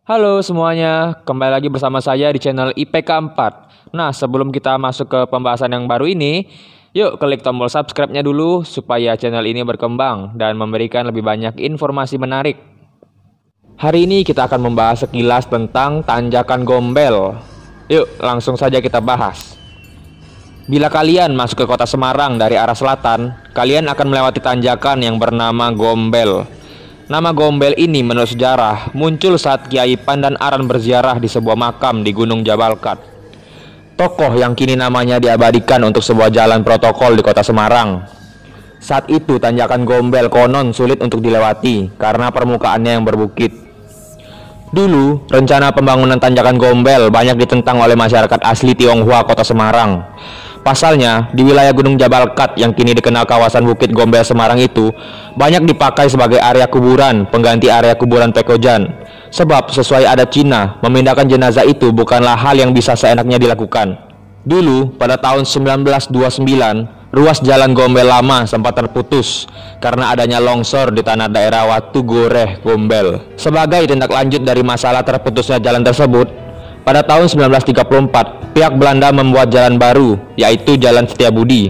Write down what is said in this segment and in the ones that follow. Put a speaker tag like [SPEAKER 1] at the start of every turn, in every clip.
[SPEAKER 1] Halo semuanya, kembali lagi bersama saya di channel IPK 4. Nah, sebelum kita masuk ke pembahasan yang baru ini, yuk klik tombol subscribe-nya dulu supaya channel ini berkembang dan memberikan lebih banyak informasi menarik. Hari ini kita akan membahas sekilas tentang tanjakan Gombel. Yuk, langsung saja kita bahas. Bila kalian masuk ke kota Semarang dari arah selatan, kalian akan melewati tanjakan yang bernama Gombel. Nama Gombel ini menurut sejarah muncul saat Kiai Pandan Aran berziarah di sebuah makam di Gunung Jabalkat. Tokoh yang kini namanya diabadikan untuk sebuah jalan protokol di kota Semarang. Saat itu tanjakan Gombel konon sulit untuk dilewati karena permukaannya yang berbukit. Dulu, rencana pembangunan tanjakan Gombel banyak ditentang oleh masyarakat asli Tionghoa kota Semarang. Pasalnya, di wilayah Gunung Jabalkat yang kini dikenal kawasan Bukit Gombel Semarang itu banyak dipakai sebagai area kuburan pengganti area kuburan Pekojan. Sebab sesuai adat Cina, memindahkan jenazah itu bukanlah hal yang bisa seenaknya dilakukan. Dulu, pada tahun 1929, ruas jalan Gombel lama sempat terputus karena adanya longsor di tanah daerah Watu Goreh Gombel. Sebagai tindak lanjut dari masalah terputusnya jalan tersebut, pada tahun 1934, pihak Belanda membuat jalan baru, yaitu Jalan Setiabudi.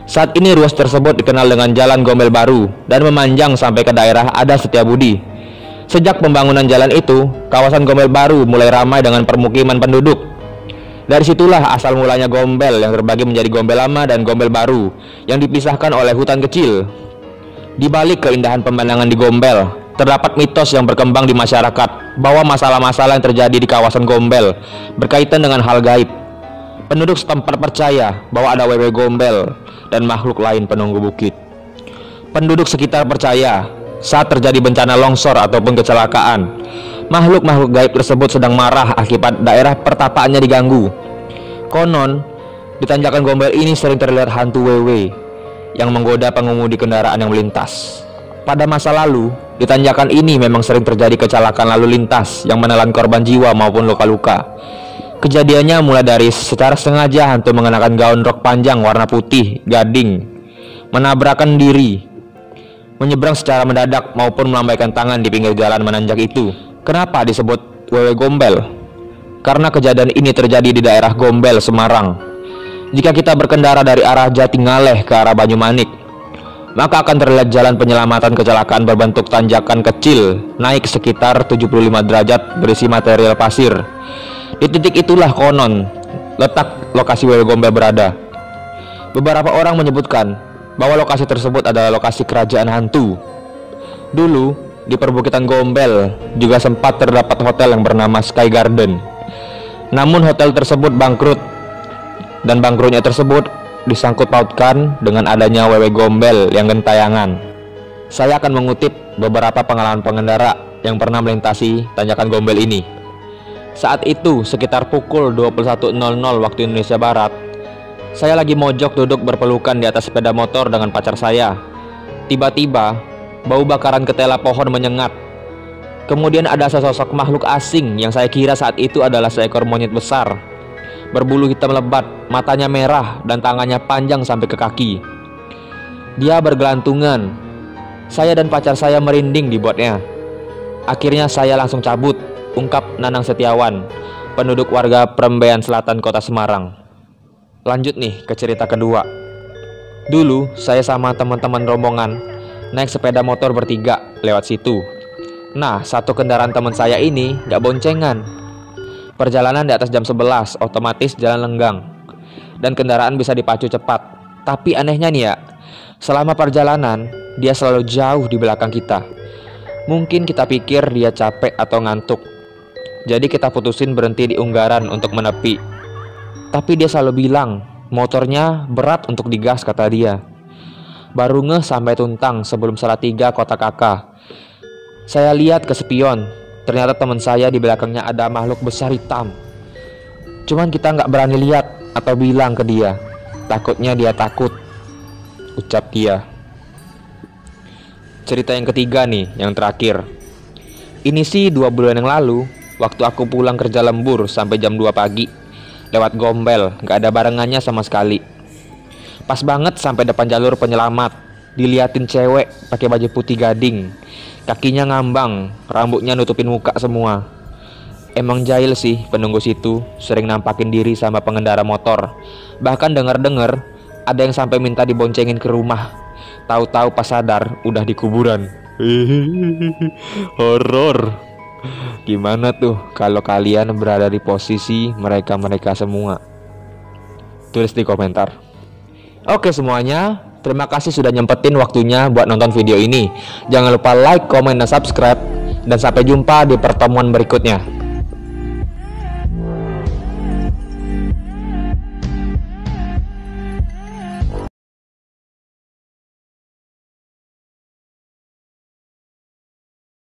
[SPEAKER 1] Saat ini ruas tersebut dikenal dengan Jalan Gombel Baru dan memanjang sampai ke daerah Adat Setiabudi. Sejak pembangunan jalan itu, kawasan Gombel Baru mulai ramai dengan permukiman penduduk. Dari situlah asal mulanya Gombel yang terbagi menjadi Gombel Lama dan Gombel Baru yang dipisahkan oleh hutan kecil. Di balik keindahan pemandangan di Gombel, terdapat mitos yang berkembang di masyarakat bahwa masalah-masalah yang terjadi di kawasan Gombel berkaitan dengan hal gaib. Penduduk setempat percaya bahwa ada wewe Gombel dan makhluk lain penunggu bukit. Penduduk sekitar percaya saat terjadi bencana longsor ataupun kecelakaan, makhluk-makhluk gaib tersebut sedang marah akibat daerah pertapaannya diganggu. Konon, di tanjakan Gombel ini sering terlihat hantu wewe yang menggoda pengemudi kendaraan yang melintas. Pada masa lalu, di tanjakan ini memang sering terjadi kecelakaan lalu lintas yang menelan korban jiwa maupun luka-luka. Kejadiannya mulai dari secara sengaja hantu mengenakan gaun rok panjang warna putih, gading, menabrakkan diri, menyeberang secara mendadak maupun melambaikan tangan di pinggir jalan menanjak itu. Kenapa disebut wewe Gombel? Karena kejadian ini terjadi di daerah Gombel, Semarang. Jika kita berkendara dari arah Jatingaleh ke arah Banyumanik, maka akan terlihat jalan penyelamatan kecelakaan berbentuk tanjakan kecil naik sekitar 75 derajat berisi material pasir. Di titik itulah konon letak lokasi wewe Gombel berada. Beberapa orang menyebutkan bahwa lokasi tersebut adalah lokasi kerajaan hantu. Dulu di perbukitan Gombel juga sempat terdapat hotel yang bernama Sky Garden. Namun hotel tersebut bangkrut, dan bangkrutnya tersebut disangkut pautkan dengan adanya wewe Gombel yang gentayangan. Saya akan mengutip beberapa pengalaman pengendara yang pernah melintasi tanjakan Gombel ini. Saat itu sekitar pukul 21.00 waktu Indonesia Barat, saya lagi mojok duduk berpelukan di atas sepeda motor dengan pacar saya. Tiba-tiba bau bakaran ketela pohon menyengat. Kemudian ada sesosok makhluk asing yang saya kira saat itu adalah seekor monyet besar, berbulu hitam lebat, matanya merah, dan tangannya panjang sampai ke kaki. Dia bergelantungan. Saya dan pacar saya merinding dibuatnya. Akhirnya saya langsung cabut, ungkap Nanang Setiawan, penduduk warga Prembean Selatan kota Semarang. Lanjut nih ke cerita kedua. Dulu saya sama teman-teman rombongan naik sepeda motor bertiga lewat situ. Nah, satu kendaraan teman saya ini gak boncengan. Perjalanan di atas jam 11, otomatis jalan lenggang dan kendaraan bisa dipacu cepat. Tapi anehnya nih ya, selama perjalanan dia selalu jauh di belakang kita. Mungkin kita pikir dia capek atau ngantuk, jadi kita putusin berhenti di unggaran untuk menepi. Tapi dia selalu bilang motornya berat untuk digas, kata dia. Baru ngeh sampai Tuntang sebelum Salatiga kota kakak. Saya lihat ke spion, ternyata teman saya di belakangnya ada makhluk besar hitam. Cuman kita nggak berani lihat atau bilang ke dia, takutnya dia takut, ucap dia. Cerita yang ketiga nih, yang terakhir. Ini sih 2 bulan yang lalu, waktu aku pulang kerja lembur sampai jam 2 pagi, lewat Gombel, nggak ada barengannya sama sekali. Pas banget sampai depan jalur penyelamat, diliatin cewek pakai baju putih gading, kakinya ngambang, rambutnya nutupin muka semua. Emang jahil sih penunggu situ, sering nampakin diri sama pengendara motor. Bahkan denger-denger ada yang sampai minta diboncengin ke rumah. Tahu-tahu pas sadar udah di kuburan. Horor. Gimana tuh kalau kalian berada di posisi mereka-mereka semua? Tulis di komentar. Oke semuanya, terima kasih sudah nyempetin waktunya buat nonton video ini. Jangan lupa like, komen, dan subscribe. Dan sampai jumpa di pertemuan berikutnya.